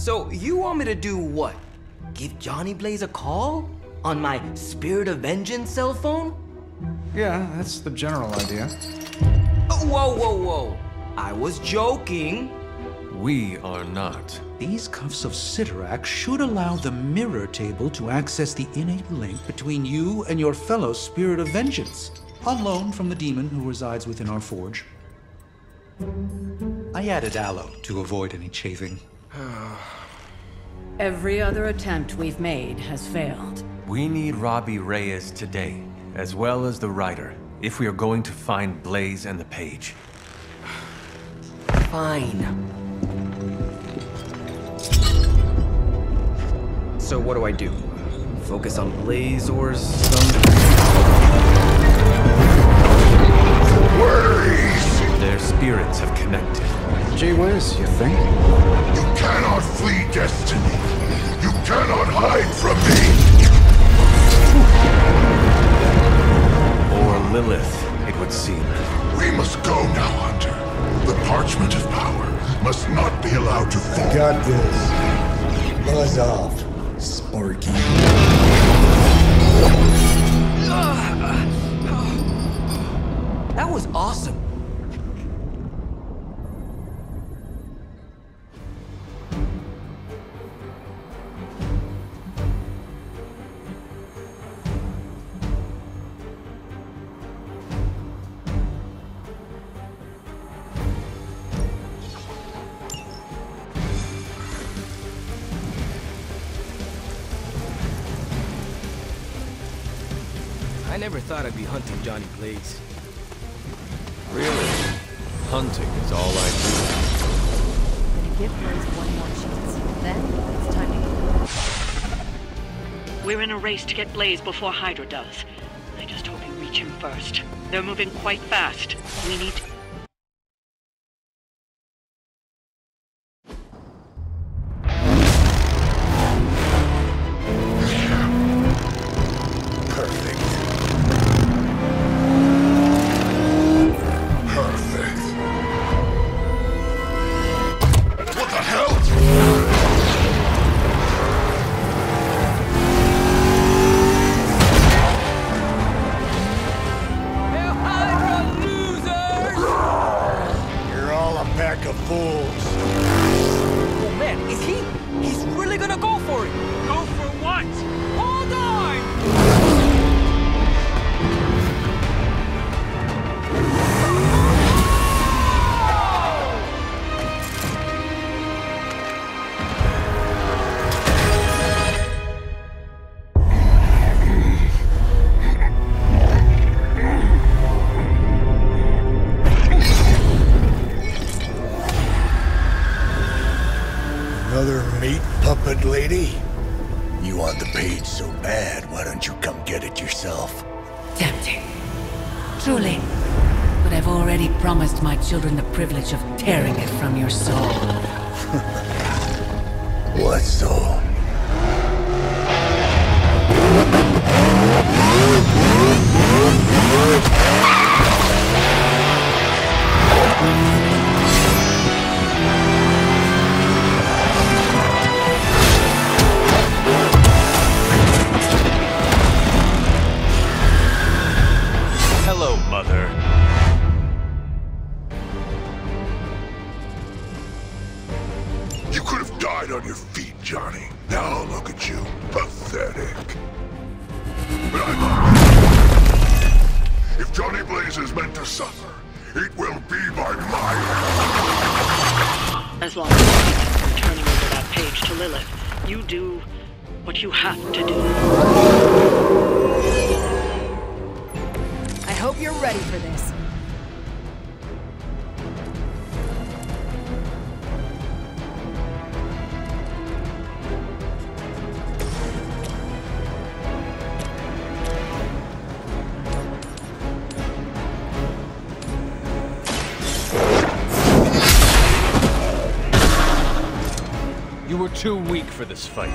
So you want me to do what? Give Johnny Blaze a call? On my Spirit of Vengeance cell phone? Yeah, that's the general idea. Whoa. I was joking. We are not. These cuffs of Sidorak should allow the mirror table to access the innate link between you and your fellow Spirit of Vengeance, on loan from the demon who resides within our forge. I added aloe to avoid any chafing. Every other attempt we've made has failed. We need Robbie Reyes today, as well as the writer, if we are going to find Blaze and the page. Fine. So what do I do? Focus on Blaze or some... Blaze! Their spirits have connected. Gee whiz, you think? You cannot flee destiny. You cannot hide from me. Or Lilith, it would seem. We must go now, Hunter. The parchment of power must not be allowed to fall. I got this. Buzz off, Sparky. That was awesome. I never thought I'd be hunting Johnny Blaze. Really? Hunting is all I Gonna give Blaze one more chance. Then it's time to go. We're in a race to get Blaze before Hydra does. I just hope you reach him first. They're moving quite fast. We need to... Another meat puppet lady? You want the page so bad, why don't you come get it yourself? Tempting. Truly. But I've already promised my children the privilege of tearing it from your soul. What soul? Hello, Mother. You could have died on your feet, Johnny. Now look at you. Pathetic. But if Johnny Blaze is meant to suffer, it will be by my hand. As long as you're turning over that page to Lilith, you do what you have to do. I hope you're ready for this. You were too weak for this fight.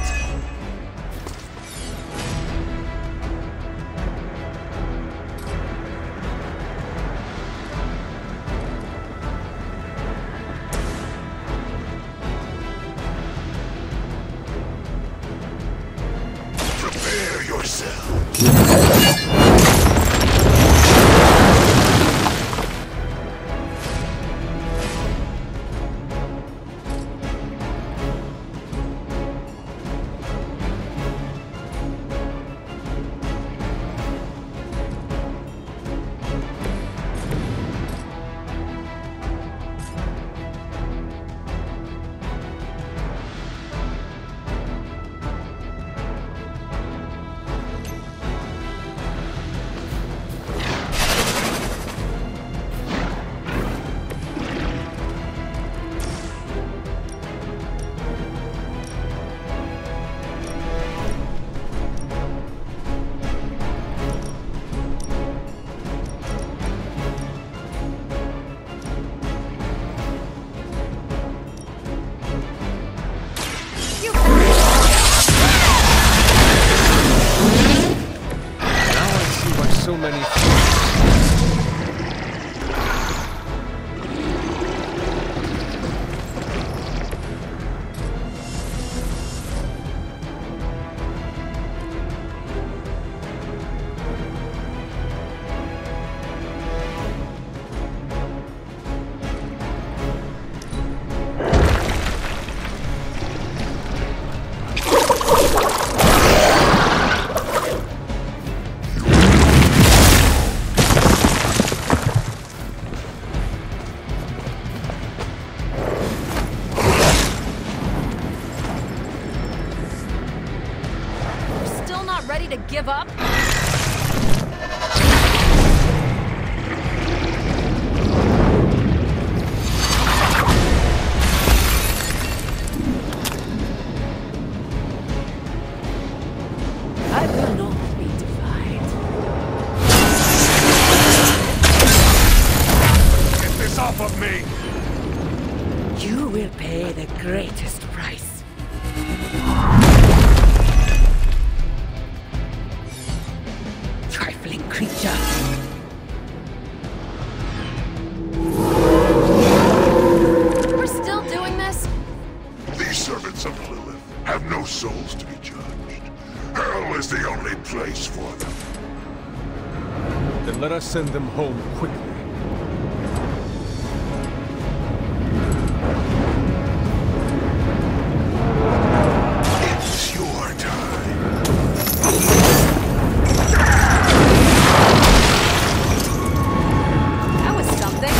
to give up? I will not be defied. Get this off of me! You will pay the greatest price. Trifling creature. We're still doing this? These servants of Lilith have no souls to be judged. Hell is the only place for them. Then let us send them home quickly. It's your time. That was something.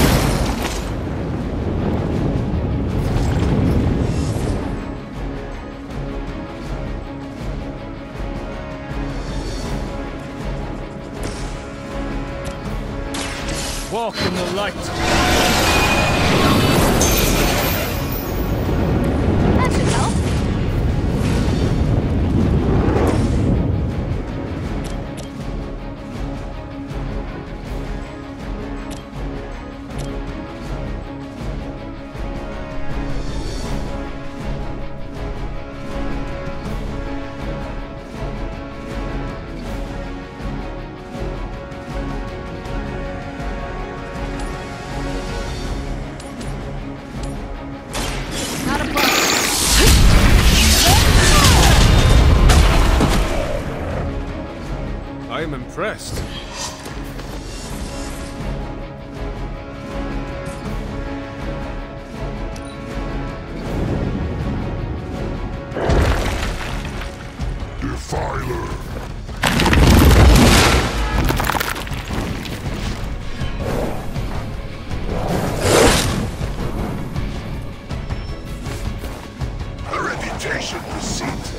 Walk in the light. That should help. Not a bug. I am impressed. Defiler. A reputation precedes us.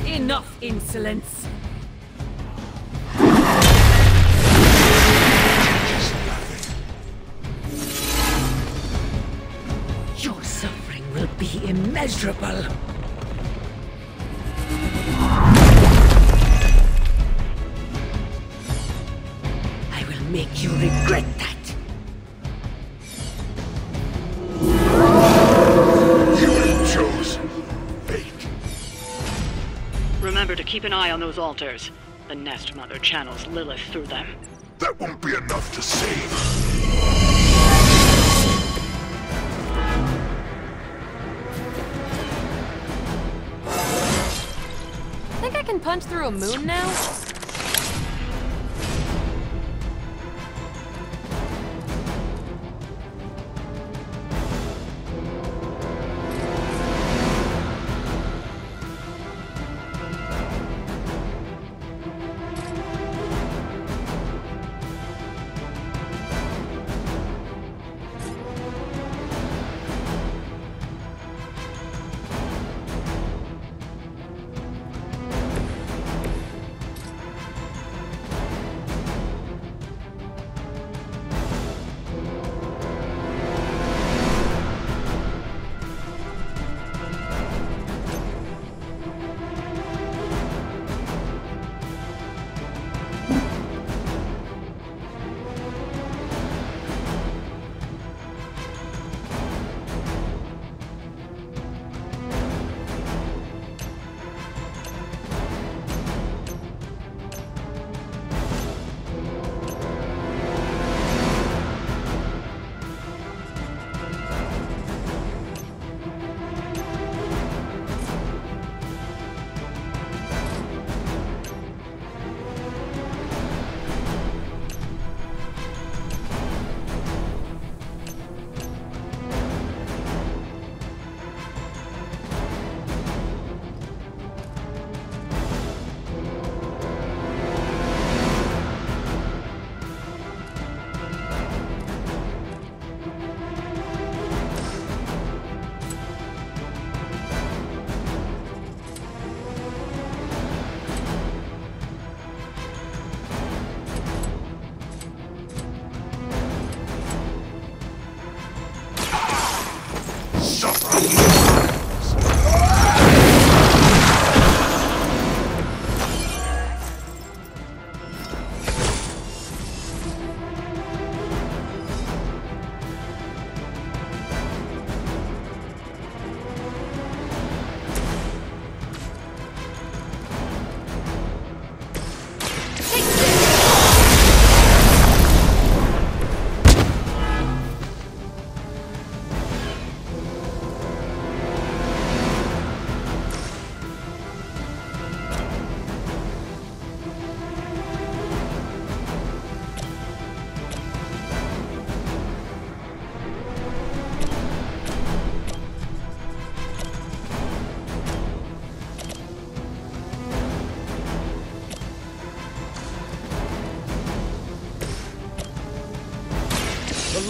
Enough insolence. Your suffering will be immeasurable. I will make you regret that. You have chosen fate. Remember to keep an eye on those altars. The Nest Mother channels Lilith through them. That won't be enough to save. Think I can punch through a moon now?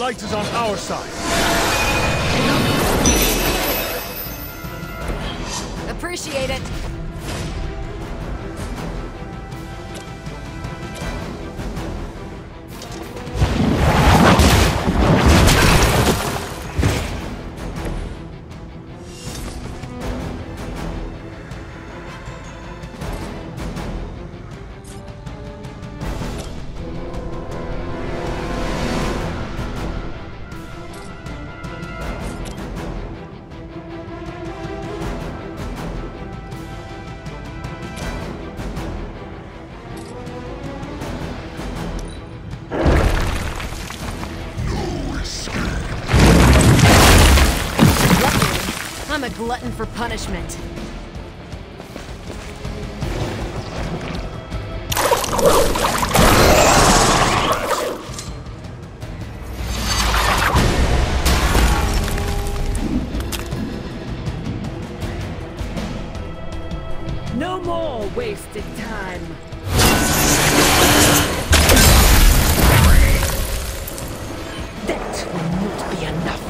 light is on our side. Appreciate it. I'm a glutton for punishment. No more wasted time. That will not be enough.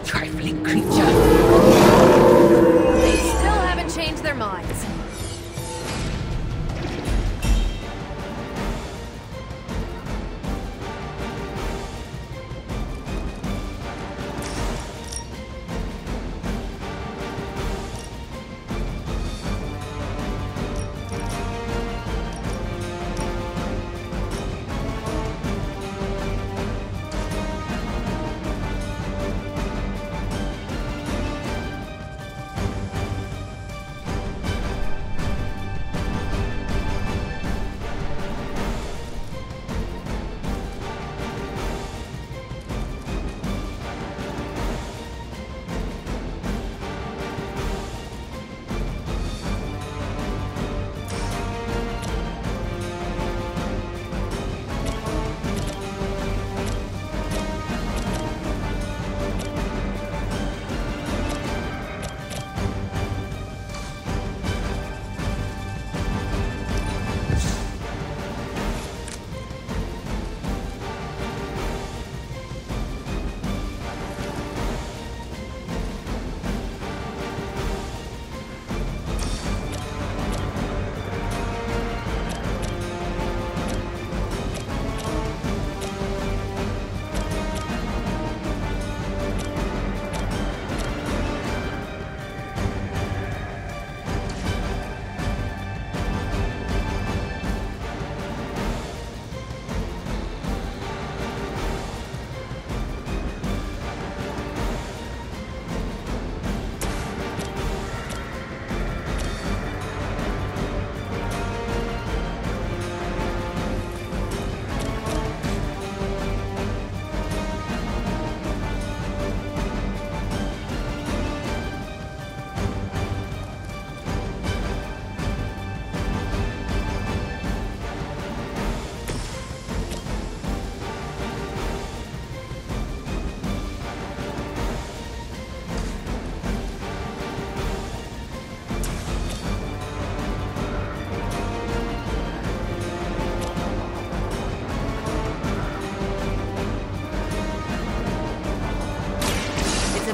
Trifling creature. They still haven't changed their minds.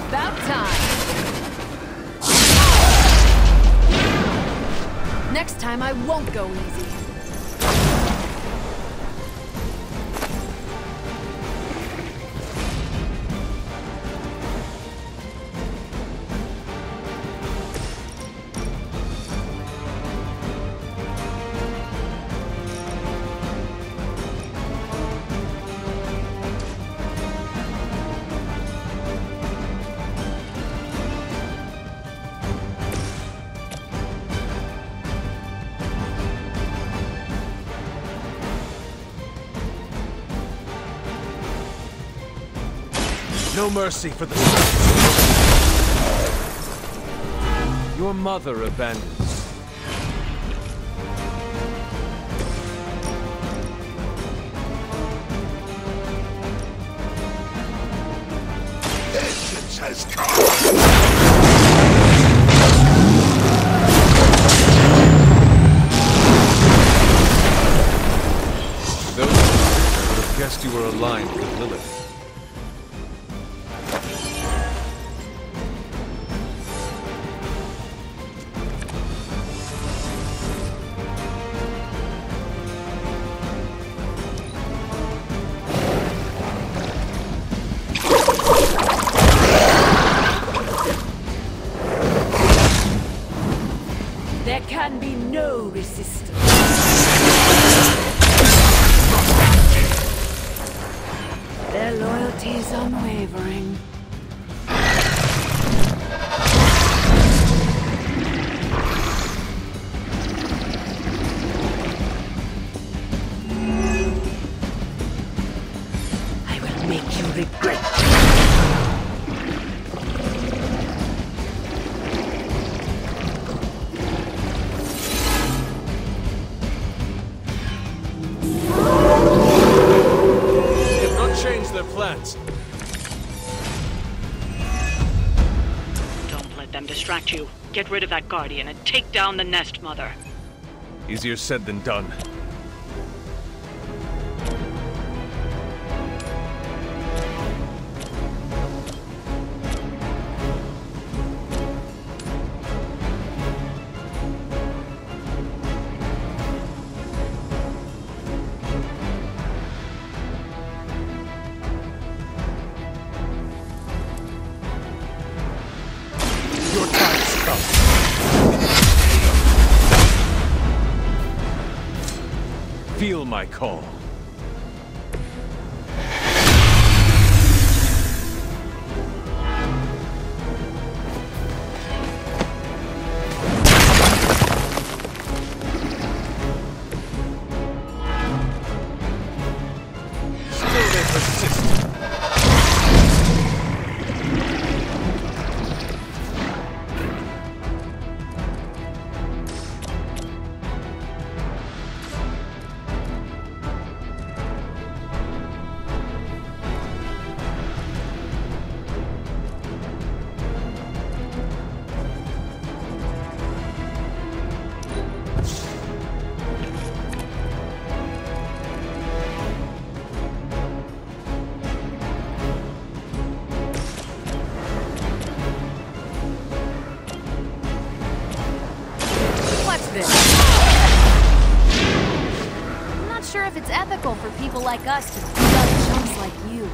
About time. Next time I won't go easy. No mercy for the Your mother abandoned you. Vengeance has come! Those I would have guessed you were aligned with Lilith. There can be no resistance. Their loyalty is unwavering. I will make you regret. Change their plans. Don't let them distract you. Get rid of that Guardian and take down the Nest Mother. Easier said than done. Your time's come. Feel my call. Still they persist. I'm not sure if it's ethical for people like us to beat up chumps like you.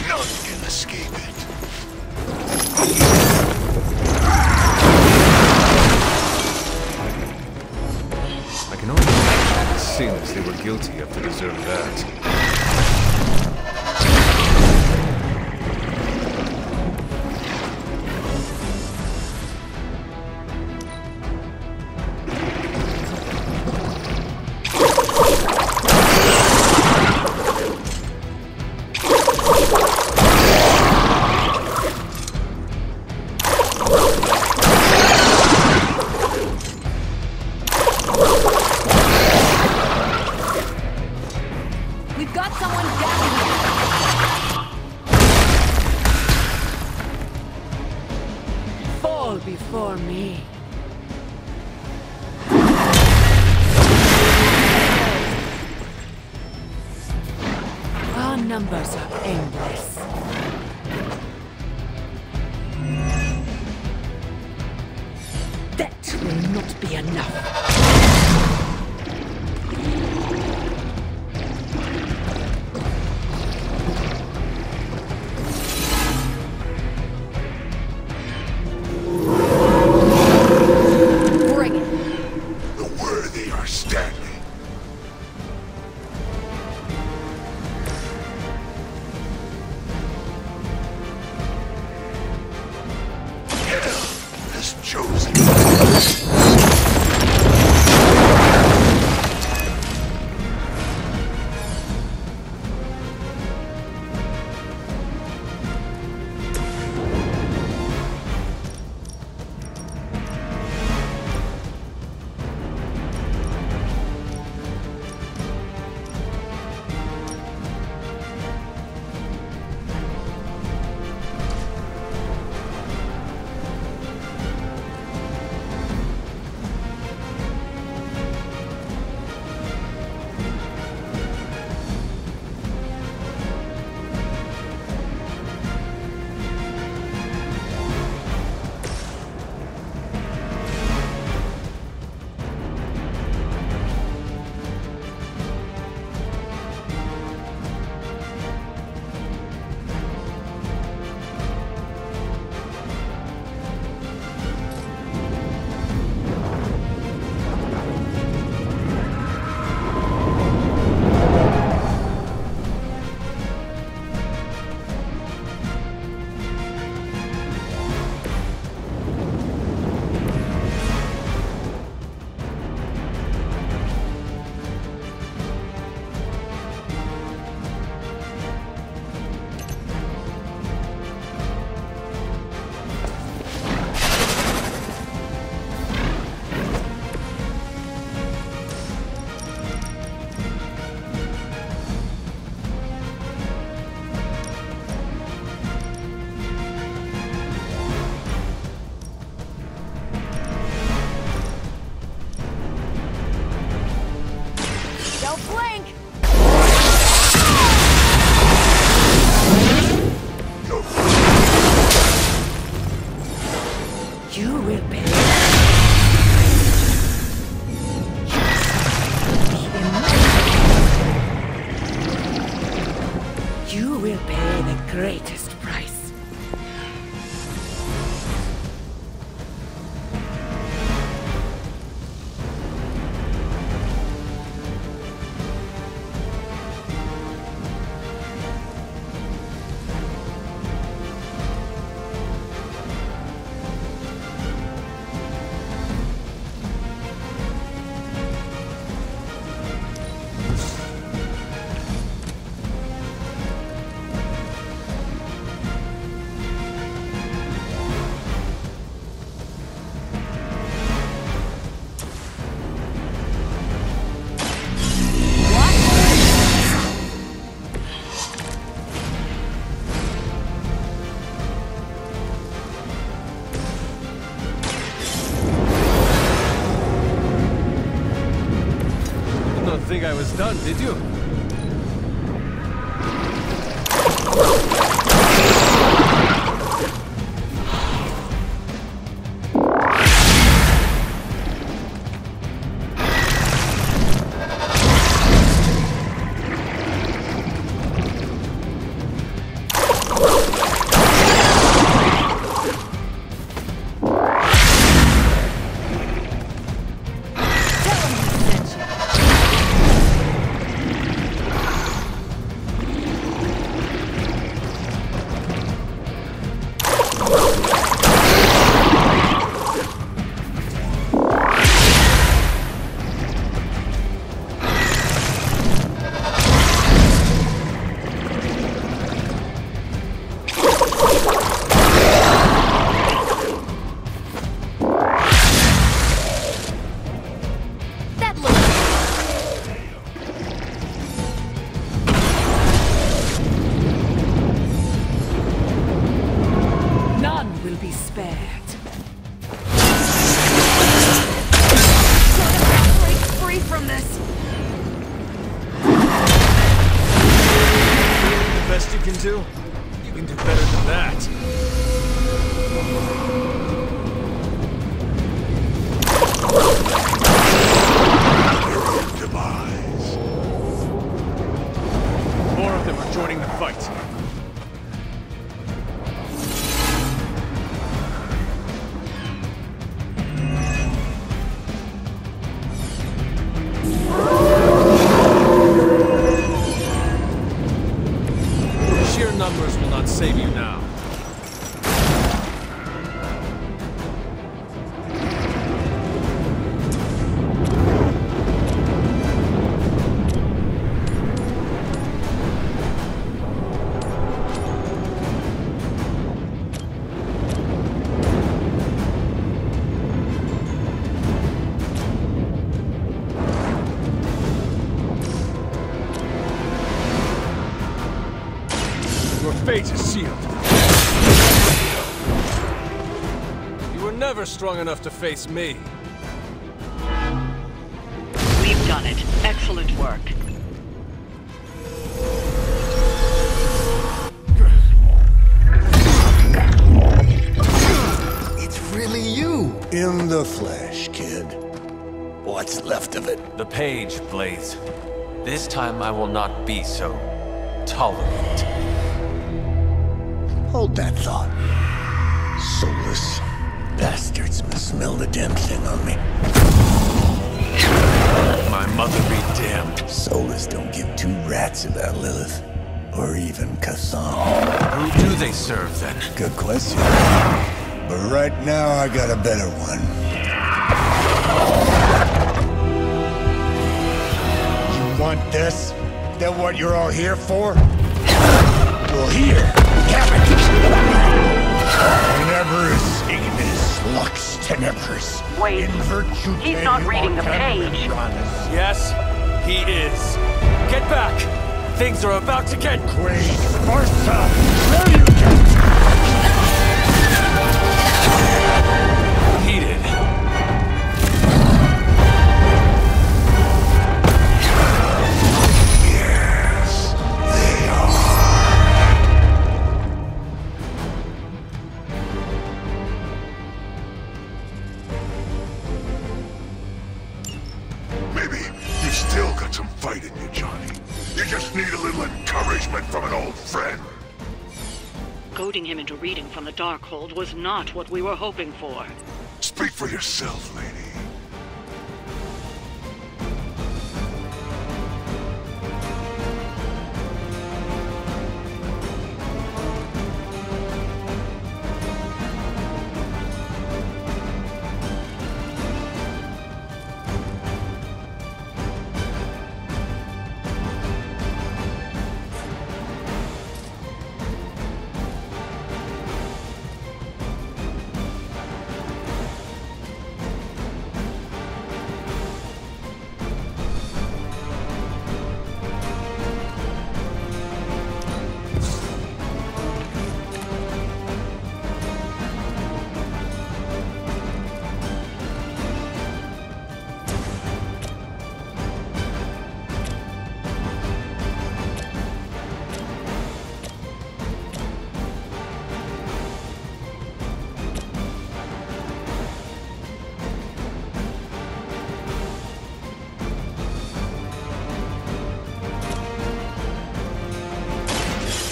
None can escape it. I can only imagine the sins they were guilty of to deserve that. We've got someone down here. Fall before me. numbers are endless. That will not be enough. Think I was done, did you? best you can do? You can do better than that. Demise. More of them are joining the fight. Sheer numbers will not save you now. Your fate is sealed. You were never strong enough to face me. We've done it. Excellent work. It's really you! In the flesh, kid. What's left of it? The page, Blaze. This time I will not be so tolerant. Hold that thought. Soulless bastards must smell the damn thing on me. My mother be damned. Soulless don't give two rats about Lilith. Or even Kassan. Who do they serve, then? Good question. But right now, I got a better one. You want this? That what you're all here for? Well, here, have it! Tenebris ignis lux tenebris. Wait, In virtue he's not reading the page. Yes, he is. Get back! Things are about to get Quaid Sparta! Where you get? heated. Yes, they are. Maybe you've still got some fight in you, Johnny. You just need a little encouragement from an old friend. Goading him into reading from the Darkhold was not what we were hoping for. Speak for yourself, lady.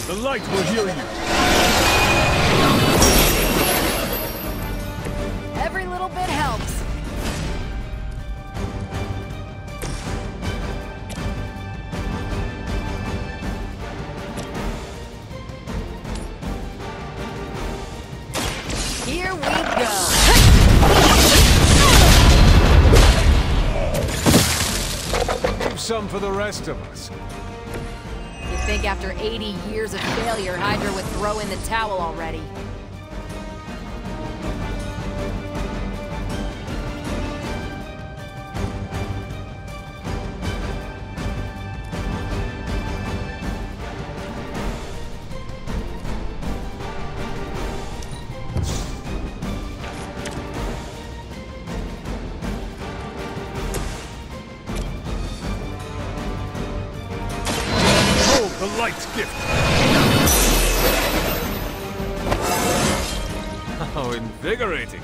The light will heal you. Every little bit helps. Here we go. Leave some for the rest of us. You think after 80 years of failure, Hydra would throw in the towel already? The light's gift. Invigorating.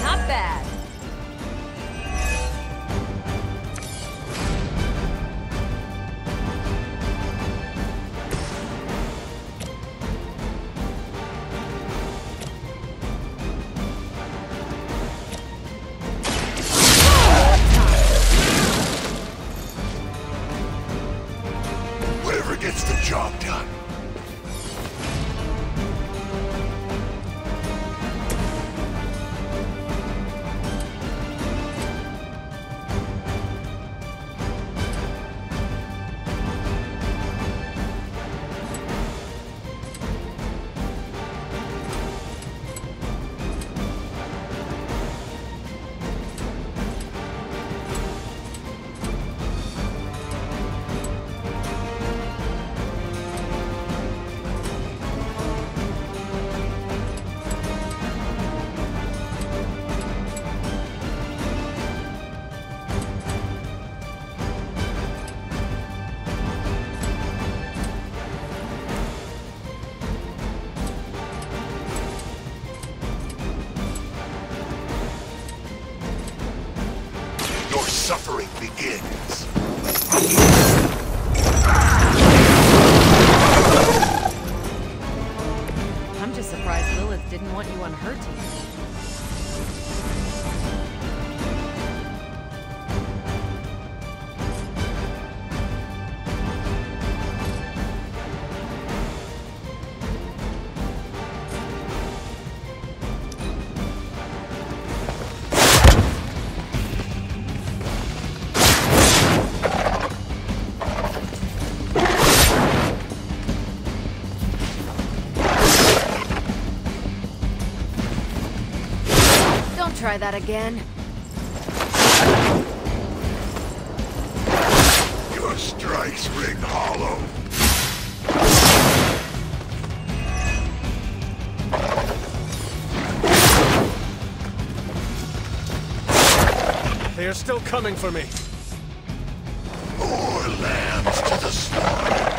Not bad. Whatever gets the job done. Your suffering begins. I'm just surprised Lilith didn't want you on her team. Don't try that again. Your strikes ring hollow. They are still coming for me. More lambs to the slaughter.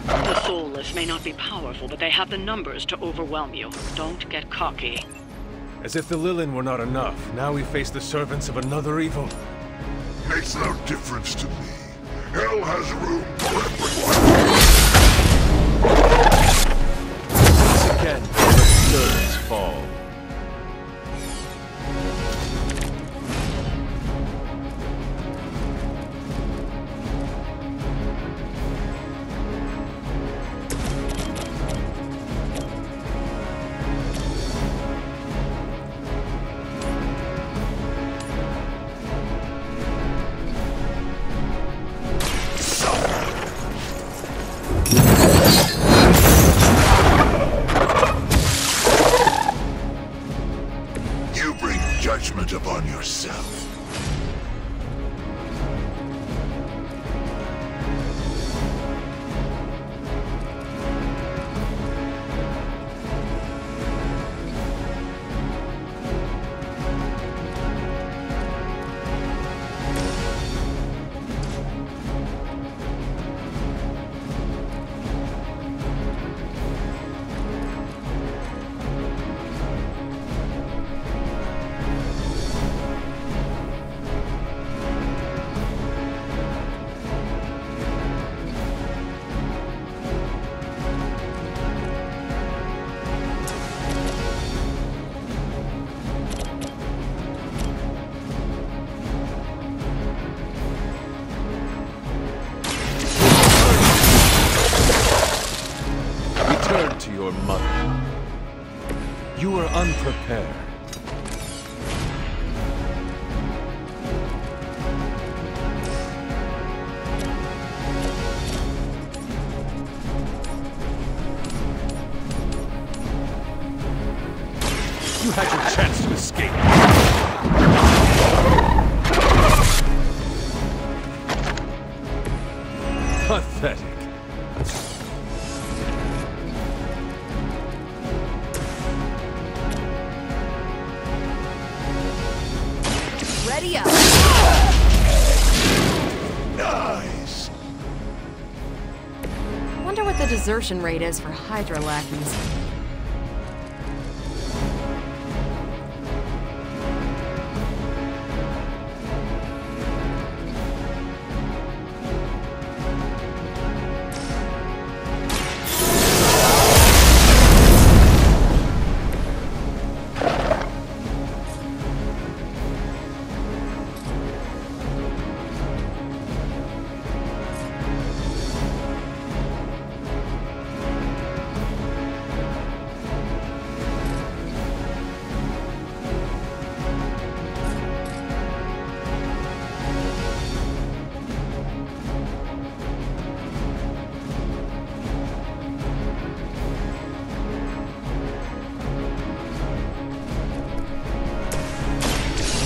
The soulless may not be powerful, but they have the numbers to overwhelm you. Don't get cocky. As if the Lilin were not enough, now we face the servants of another evil. Makes no difference to me. Hell has room for everyone. Once again, the Lilins fall. You bring judgment upon yourself. Return to your mother. You were unprepared. escape. Pathetic. Ready up. Nice. Wonder what the desertion rate is for Hydra lackeys.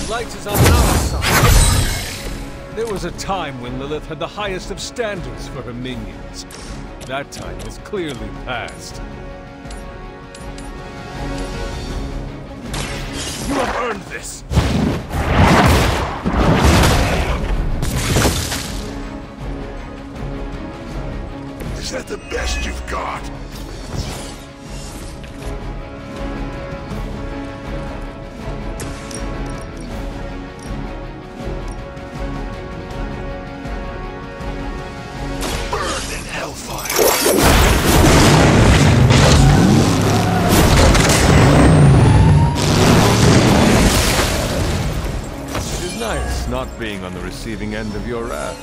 Light is on our side. There was a time when Lilith had the highest of standards for her minions. That time is clearly past. You have earned this! Is that the best you've got? Not being on the receiving end of your wrath.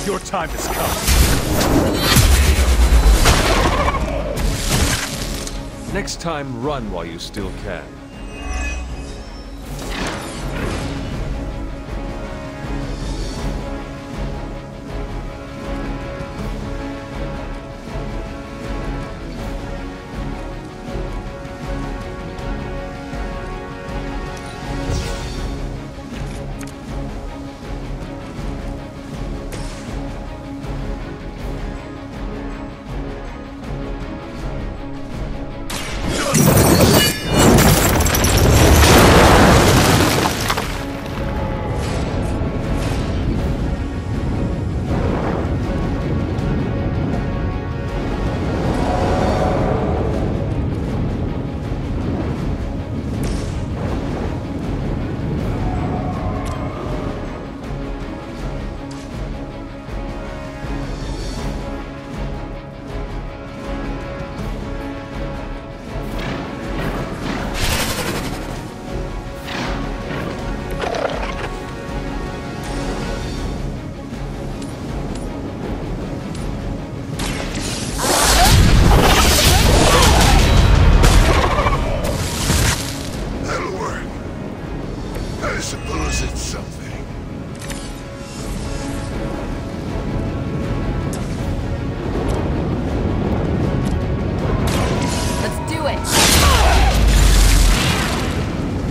Your time has come. Next time, run while you still can.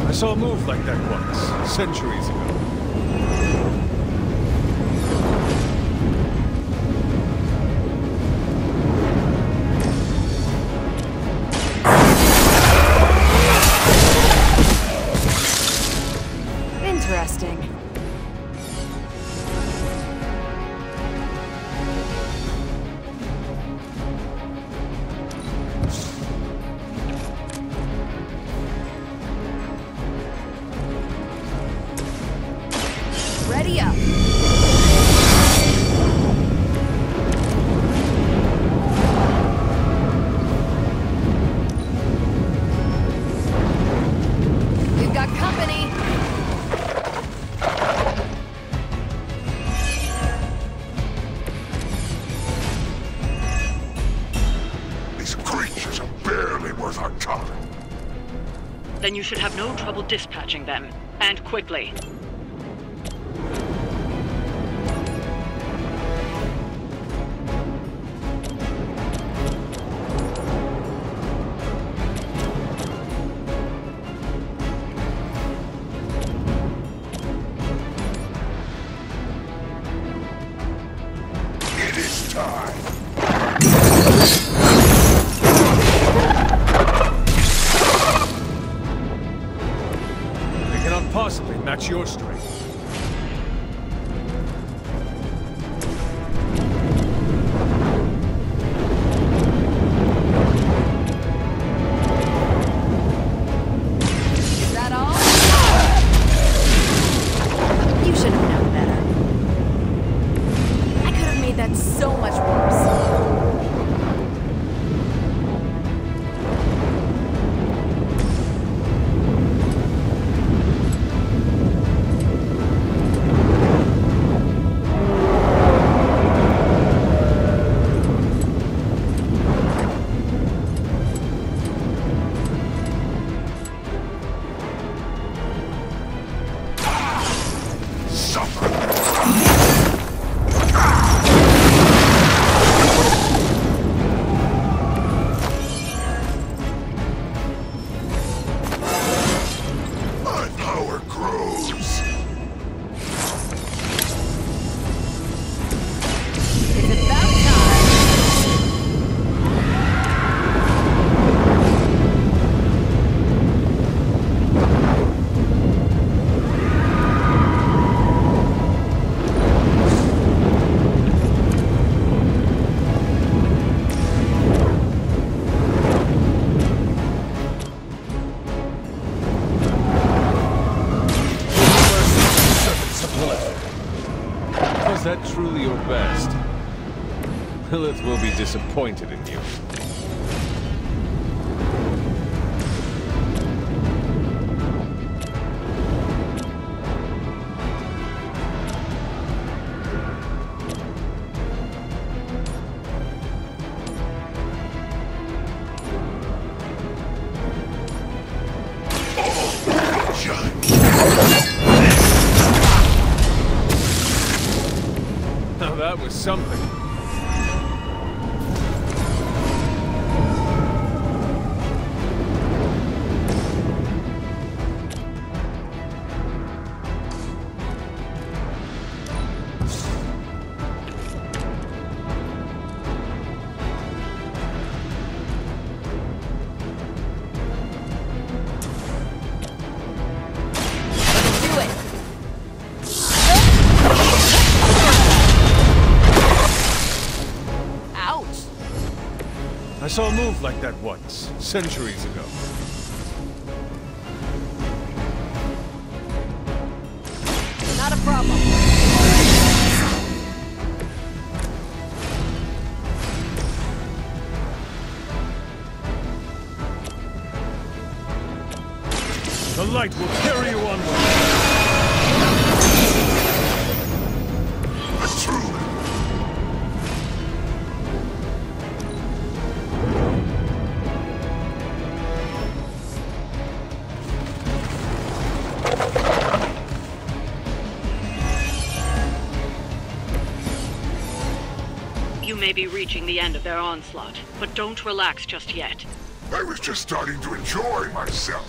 I saw a move like that once, centuries ago. Interesting. Ready up. Then you should have no trouble dispatching them. And quickly. It is time. They cannot possibly match your strength. Is that all? You should have known better. I could have made that so much worse. My power grows. It's about time. Servants of Lilith. Was that truly your best? Lilith will be disappointed in you. Now that was something. Do it. Ouch. I saw a move like that once, centuries ago. Not a problem. The light will carry you onward. That's true. You may be reaching the end of their onslaught, but don't relax just yet. I was just starting to enjoy myself.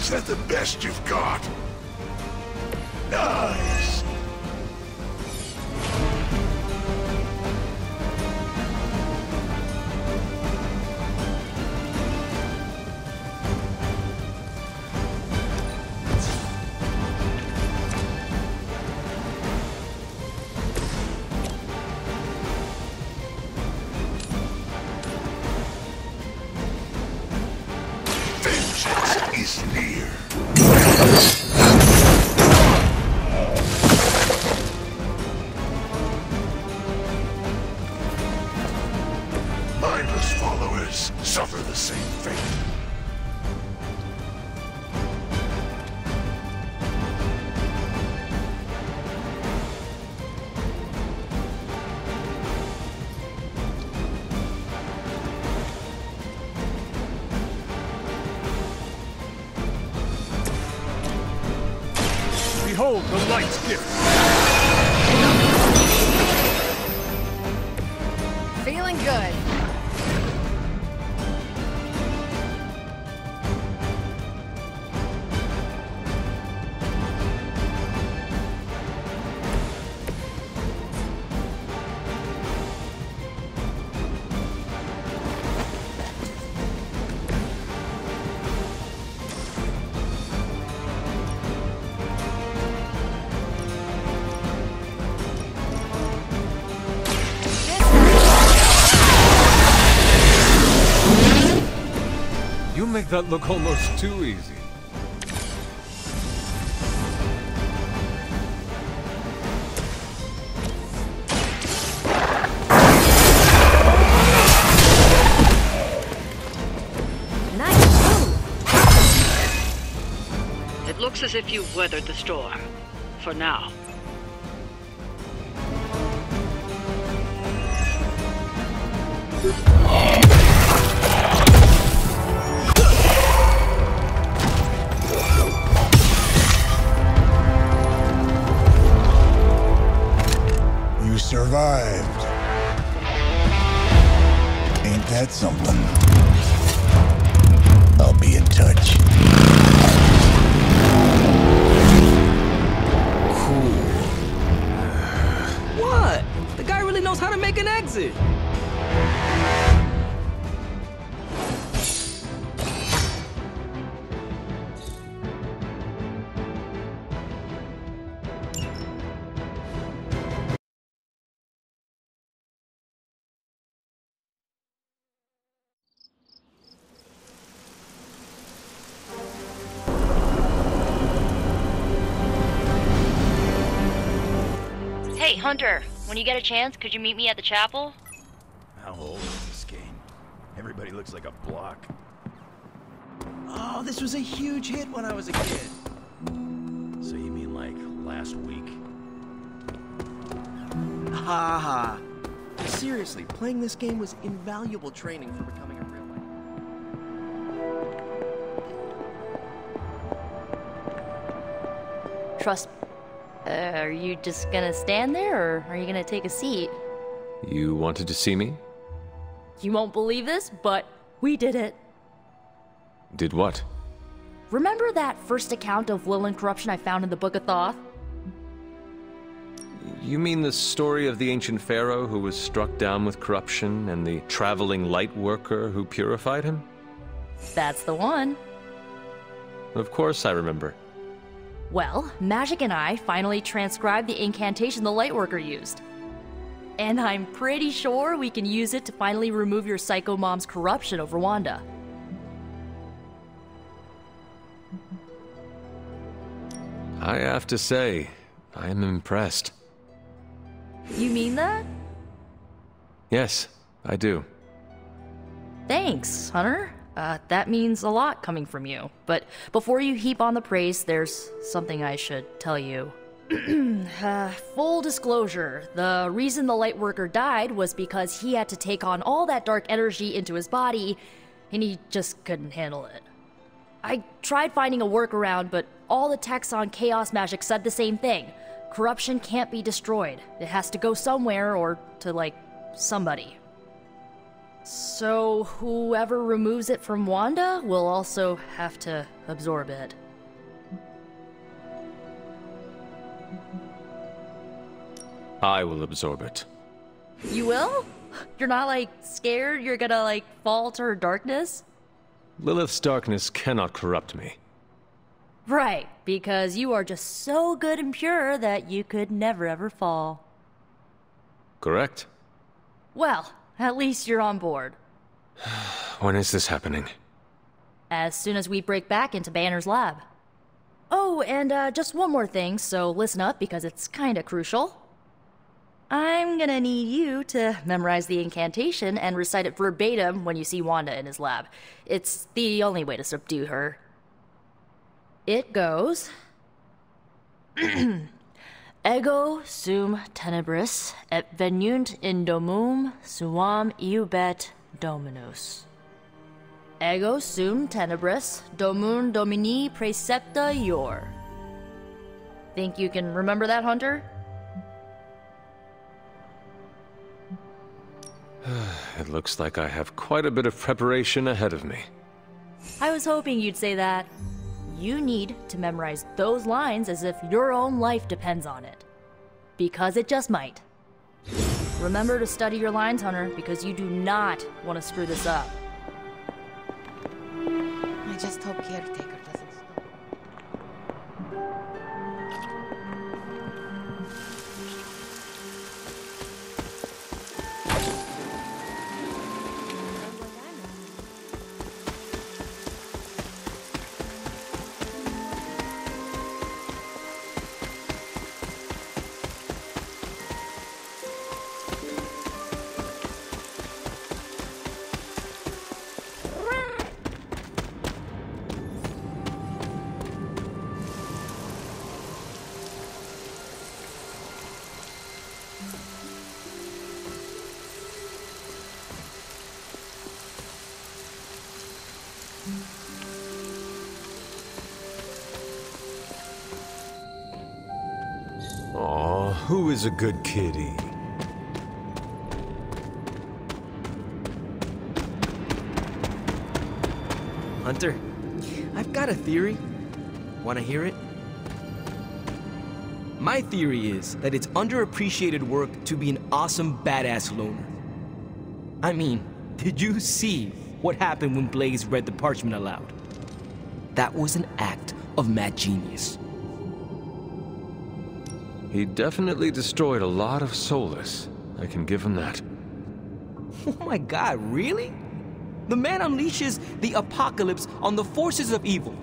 Is that the best you've got? Nice! Vengeance is near. Mindless followers suffer the same fate. Behold the light's gift! Feeling good. You make that look almost too easy. It looks as if you've weathered the storm. For now. You survived. Ain't that something? I'll be in touch. What? The guy really knows how to make an exit. Hey, Hunter, when you get a chance, could you meet me at the chapel? How old is this game? Everybody looks like a block. Oh, this was a huge hit when I was a kid. So you mean like last week? Ha ha. Seriously, playing this game was invaluable training for becoming a real life. Trust. Are you just gonna stand there, or are you gonna take a seat? You wanted to see me? You won't believe this, but we did it. Did what? Remember that first account of Lilith corruption I found in the Book of Thoth? You mean the story of the ancient pharaoh who was struck down with corruption and the traveling light worker who purified him? That's the one. Of course I remember. Well, Magic and I finally transcribed the incantation the Lightworker used. And I'm pretty sure we can use it to finally remove your Psycho Mom's corruption over Wanda. I have to say, I am impressed. You mean that? Yes, I do. Thanks, Hunter. That means a lot coming from you. But before you heap on the praise, there's something I should tell you. Full disclosure, the reason the Lightworker died was because he had to take on all that dark energy into his body, and he just couldn't handle it. I tried finding a workaround, but all the texts on Chaos Magic said the same thing. Corruption can't be destroyed. It has to go somewhere or to, like, somebody. So whoever removes it from Wanda will also have to absorb it. I will absorb it. You will? You're not, like, scared you're gonna, like, fall to her darkness? Lilith's darkness cannot corrupt me. Right, because you are just so good and pure that you could never ever fall. Correct? Well, at least you're on board. When is this happening? As soon as we break back into Banner's lab. Oh, and just one more thing, so listen up because it's kinda crucial. I'm gonna need you to memorize the incantation and recite it verbatim when you see Wanda in his lab. It's the only way to subdue her. It goes... Ego sum tenebris et venunt in domum suam iubet dominus. Ego sum tenebris domum domini praecepta ior. Think you can remember that, Hunter? It looks like I have quite a bit of preparation ahead of me. I was hoping you'd say that. You need to memorize those lines as if your own life depends on it. Because it just might. Remember to study your lines, Hunter, because you do not want to screw this up. I just hope Caretaker doesn't stop. Aw, who is a good kitty? Hunter, I've got a theory. Wanna hear it? My theory is that it's underappreciated work to be an awesome badass loner. I mean, did you see what happened when Blaze read the parchment aloud? That was an act of mad genius. He definitely destroyed a lot of Solus. I can give him that. Oh my god, really? The man unleashes the apocalypse on the forces of evil,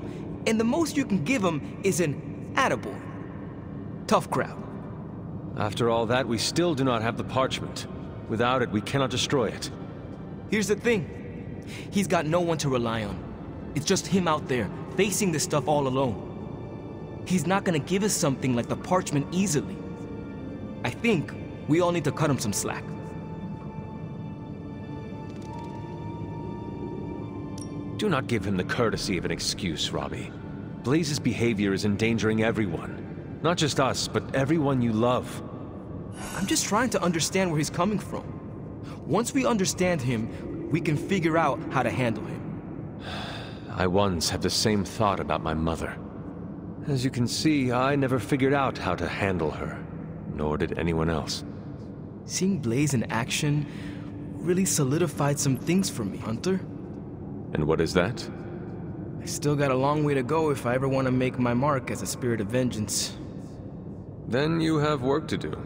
and the most you can give him is an attaboy. Tough crowd. After all that, we still do not have the parchment. Without it, we cannot destroy it. Here's the thing. He's got no one to rely on. It's just him out there, facing this stuff all alone. He's not gonna give us something like the parchment easily. I think we all need to cut him some slack. Do not give him the courtesy of an excuse, Robbie. Blaze's behavior is endangering everyone. Not just us, but everyone you love. I'm just trying to understand where he's coming from. Once we understand him, we can figure out how to handle him. I once had the same thought about my mother. As you can see, I never figured out how to handle her, nor did anyone else. Seeing Blaze in action really solidified some things for me, Hunter. And what is that? I still got a long way to go if I ever want to make my mark as a spirit of vengeance. Then you have work to do.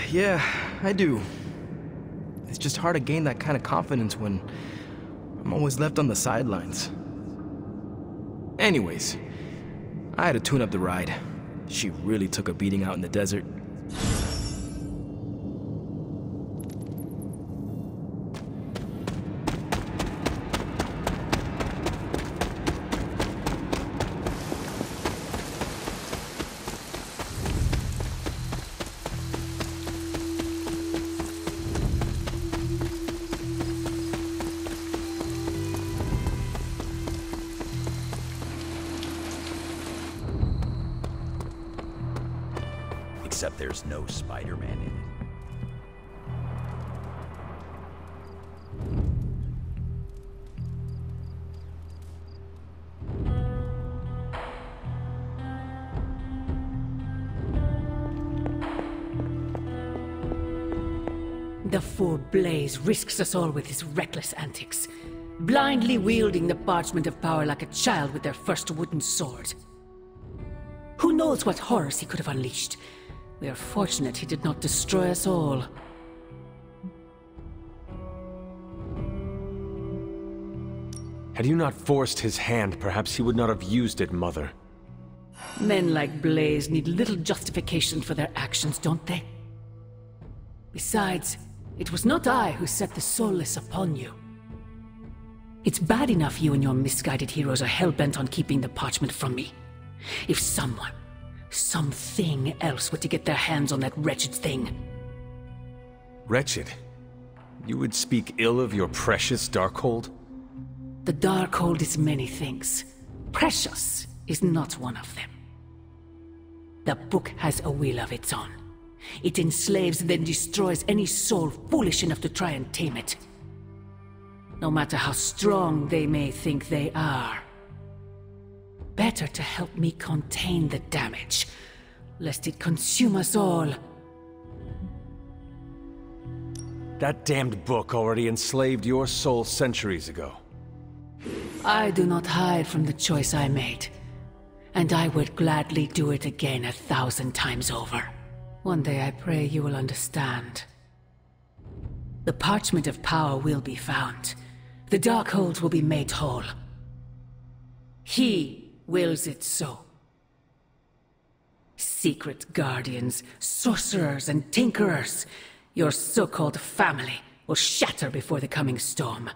Yeah, I do. It's just hard to gain that kind of confidence when I'm always left on the sidelines. Anyways, I had to tune up the ride. She really took a beating out in the desert. Except there's no Spider-Man in it. The fool Blaze risks us all with his reckless antics, blindly wielding the parchment of power like a child with their first wooden sword. Who knows what horrors he could have unleashed? We are fortunate he did not destroy us all. Had you not forced his hand, perhaps he would not have used it, Mother. Men like Blaze need little justification for their actions, don't they? Besides, it was not I who set the Soulless upon you. It's bad enough you and your misguided heroes are hell-bent on keeping the parchment from me. If someone, something else were to get their hands on that wretched thing. Wretched? You would speak ill of your precious Darkhold? The Darkhold is many things. Precious is not one of them. The book has a will of its own. It enslaves, then destroys any soul foolish enough to try and tame it. No matter how strong they may think they are. Better to help me contain the damage, lest it consume us all. That damned book already enslaved your soul centuries ago. I do not hide from the choice I made, and I would gladly do it again 1,000 times over. One day I pray you will understand. The parchment of power will be found. The Darkhold will be made whole. He wills it so. Secret guardians, sorcerers, and tinkerers, your so-called family will shatter before the coming storm.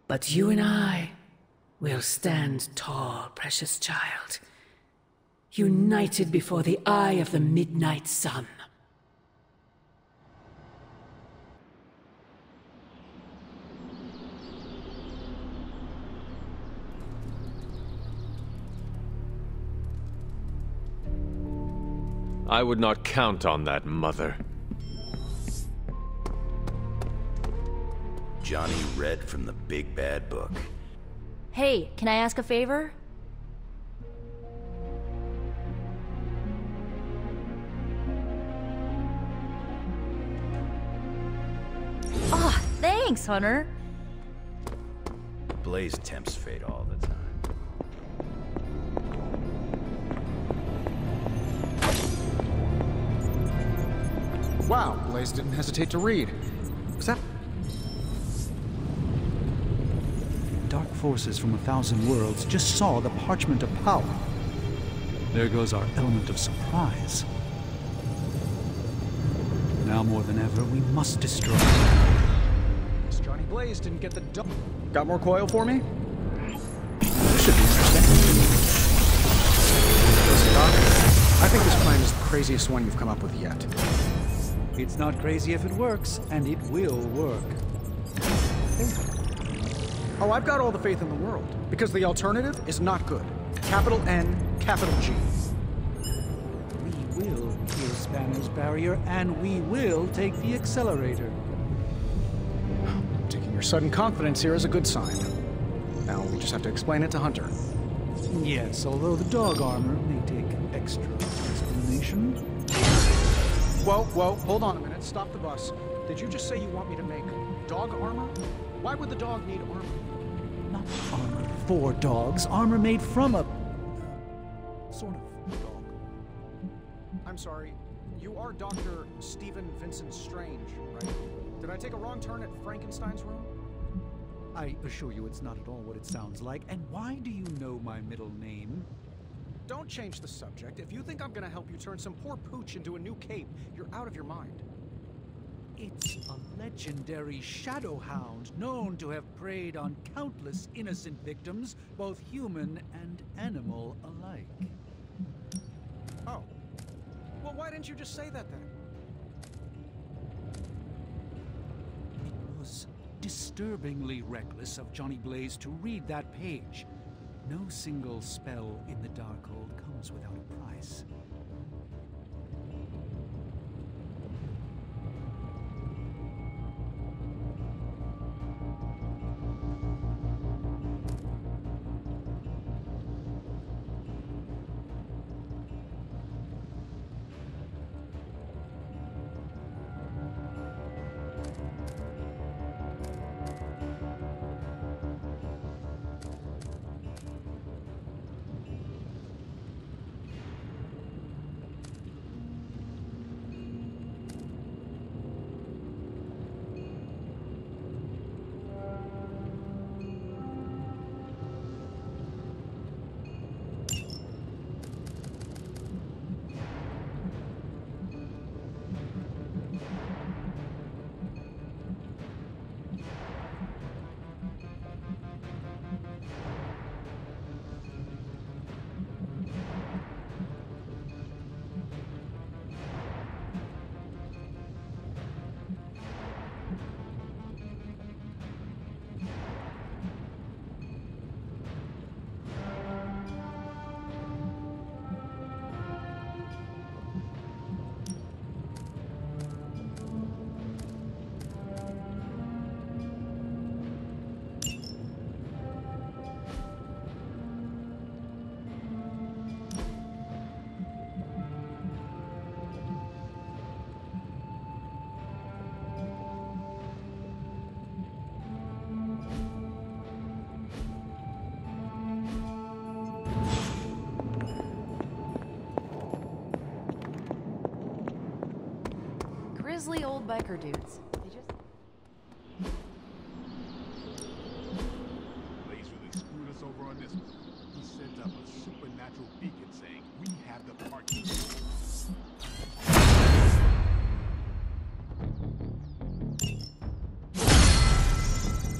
But you and I will stand tall, precious child. United before the eye of the midnight sun. I would not count on that, Mother. Johnny read from the big bad book. Hey, can I ask a favor? Ah, thanks, Hunter. Blaze tempts fate all the time. Wow, Blaze didn't hesitate to read. Was that... Dark forces from 1,000 worlds just saw the parchment of power. There goes our element of surprise. Now more than ever, we must destroy it. Guess Johnny Blaze didn't get the Got more coil for me? This should be interesting. Listen, Doc, I think this plan is the craziest one you've come up with yet. It's not crazy if it works, and it will work. Oh, I've got all the faith in the world, because the alternative is not good. Capital N, capital G. We will kill Spanner's barrier, and we will take the accelerator. Taking your sudden confidence here is a good sign. Now we just have to explain it to Hunter. Yes, although the dog armor may take extra explanation. Whoa, hold on a minute. Stop the bus. Did you just say you want me to make dog armor? Why would the dog need armor? Not armor for dogs, armor made from a... sort of dog. I'm sorry, you are Dr. Stephen Vincent Strange, right? Did I take a wrong turn at Frankenstein's room? I assure you it's not at all what it sounds like. And why do you know my middle name? Don't change the subject. If you think I'm gonna help you turn some poor pooch into a new cape, you're out of your mind. It's a legendary shadow hound known to have preyed on countless innocent victims, both human and animal alike. Oh. Well, why didn't you just say that then? It was disturbingly reckless of Johnny Blaze to read that page. No single spell in the Darkhold comes without a price. Mostly old biker dudes. They just... Blaze really screwed us over on this one. He sent up a supernatural beacon saying we have the parchment.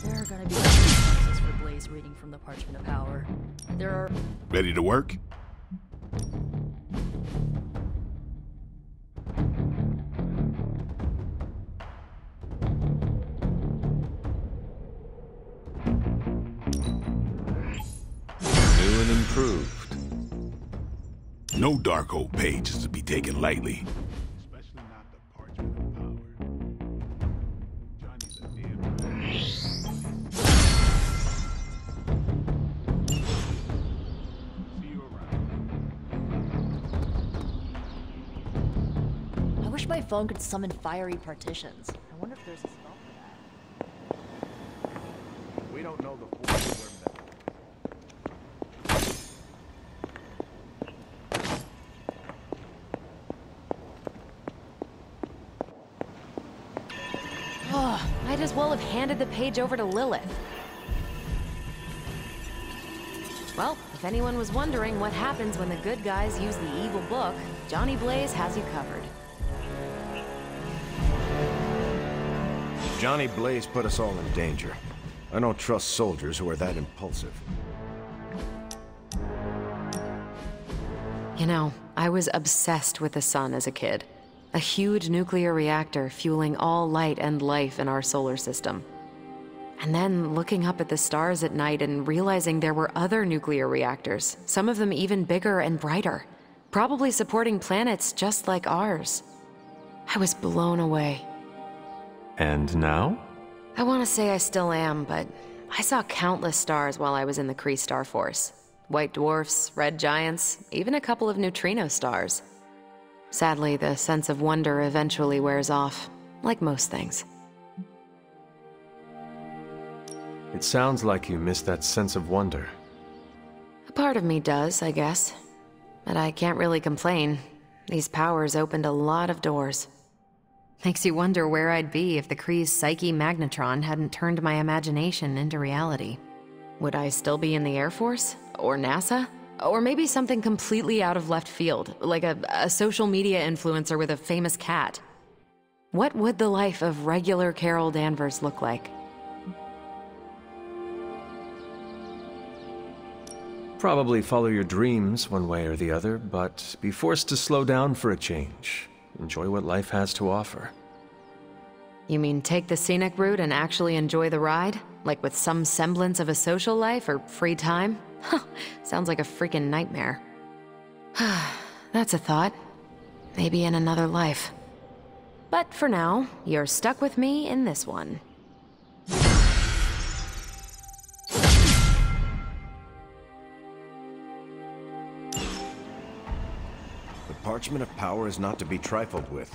There are gonna be consequences for Blaze reading from the Parchment of Power. There are... Ready to work? New and improved. No Darkhold page is to be taken lightly. Especially not the parchment of power. Johnny's a damn... See you around. I wish my phone could summon fiery partitions. I wonder if there's a spell for that. We don't know the force we're met. Oh, might as well have handed the page over to Lilith. Well, if anyone was wondering what happens when the good guys use the evil book, Johnny Blaze has you covered. Johnny Blaze put us all in danger. I don't trust soldiers who are that impulsive. You know, I was obsessed with the sun as a kid. A huge nuclear reactor fueling all light and life in our solar system. And then looking up at the stars at night and realizing there were other nuclear reactors, some of them even bigger and brighter, probably supporting planets just like ours. I was blown away. And now? I want to say I still am, but I saw countless stars while I was in the Kree Star Force. White dwarfs, red giants, even a couple of neutrino stars. Sadly, the sense of wonder eventually wears off, like most things. It sounds like you miss that sense of wonder. A part of me does, I guess. But I can't really complain. These powers opened a lot of doors. Makes you wonder where I'd be if the Kree's Psyche Magnetron hadn't turned my imagination into reality. Would I still be in the Air Force? Or NASA? Or maybe something completely out of left field, like a social media influencer with a famous cat. What would the life of regular Carol Danvers look like? Probably follow your dreams one way or the other, but be forced to slow down for a change. Enjoy what life has to offer. You mean take the scenic route and actually enjoy the ride? Like with some semblance of a social life or free time? Huh, sounds like a freaking nightmare. That's a thought. Maybe in another life. But for now, you're stuck with me in this one. The Parchment of Power is not to be trifled with.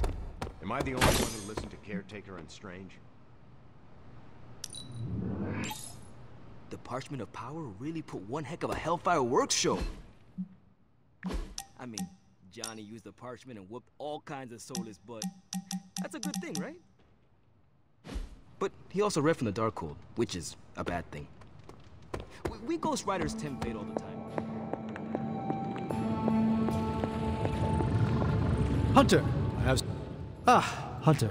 Am I the only one who listened to Caretaker and Strange? The Parchment of Power really put one heck of a Hellfire Works show. I mean, Johnny used the parchment and whooped all kinds of soulless butt. That's a good thing, right? But he also read from the Darkhold, which is a bad thing. We Ghost Riders tempt fate all the time. Hunter! Hunter.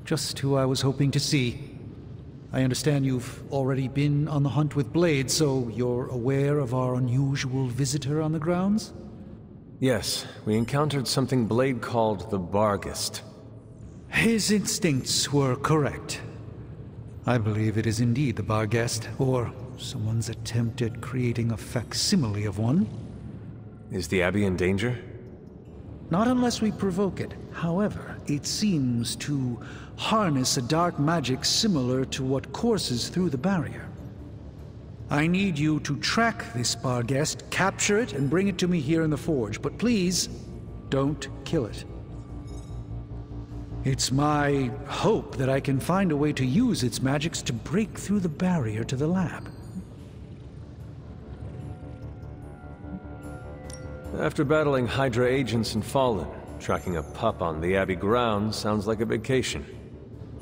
Just who I was hoping to see. I understand you've already been on the hunt with Blade, so you're aware of our unusual visitor on the grounds? Yes, we encountered something Blade called the Barghest. His instincts were correct. I believe it is indeed the Barghest, or someone's attempt at creating a facsimile of one. Is the Abbey in danger? Not unless we provoke it. However, it seems to harness a dark magic similar to what courses through the barrier. I need you to track this Barghest, capture it, and bring it to me here in the forge. But please, don't kill it. It's my hope that I can find a way to use its magics to break through the barrier to the lab. After battling Hydra agents and Fallen, Tracking a pup on the Abbey grounds sounds like a vacation.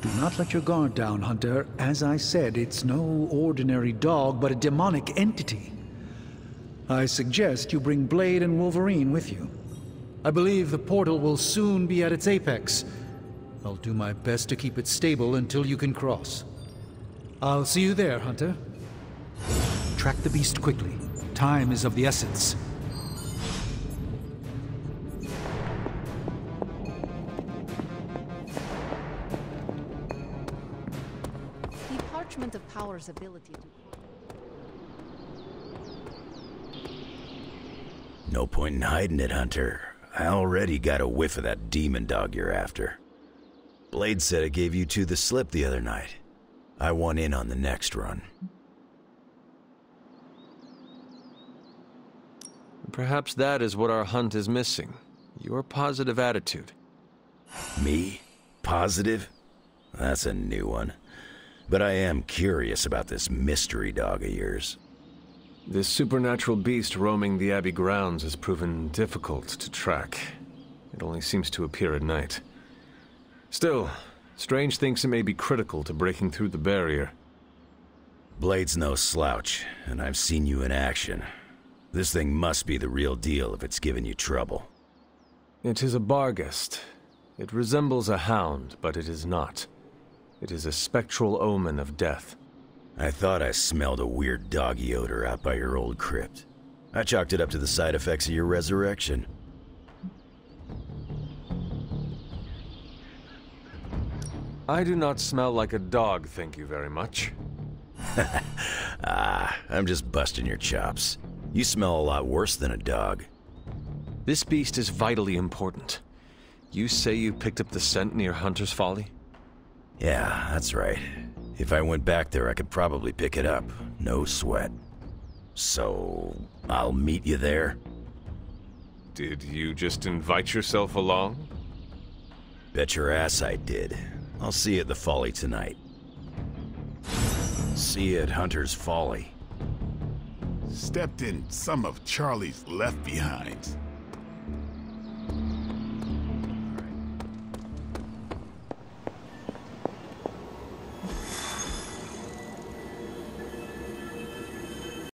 Do not let your guard down, Hunter. As I said, it's no ordinary dog, but a demonic entity. I suggest you bring Blade and Wolverine with you. I believe the portal will soon be at its apex. I'll do my best to keep it stable until you can cross. I'll see you there, Hunter. Track the beast quickly. Time is of the essence. The Parchment of Power's ability to... No point in hiding it, Hunter. I already got a whiff of that demon dog you're after. Blade said it gave you two the slip the other night. I want in on the next run. Perhaps that is what our hunt is missing. Your positive attitude. Me? Positive? That's a new one. But I am curious about this mystery dog of yours. This supernatural beast roaming the Abbey grounds has proven difficult to track. It only seems to appear at night. Still, Strange thinks it may be critical to breaking through the barrier. Blade's no slouch, and I've seen you in action. This thing must be the real deal if it's giving you trouble. It is a Barghest. It resembles a hound, but it is not. It is a spectral omen of death. I thought I smelled a weird doggy odor out by your old crypt. I chalked it up to the side effects of your resurrection. I do not smell like a dog, thank you very much. I'm just busting your chops. You smell a lot worse than a dog. This beast is vitally important. You say you picked up the scent near Hunter's Folly? Yeah, that's right. If I went back there, I could probably pick it up. No sweat. So, I'll meet you there? Did you just invite yourself along? Bet your ass I did. I'll see you at the Folly tonight. See you at Hunter's Folly. Stepped in some of Charlie's left behinds.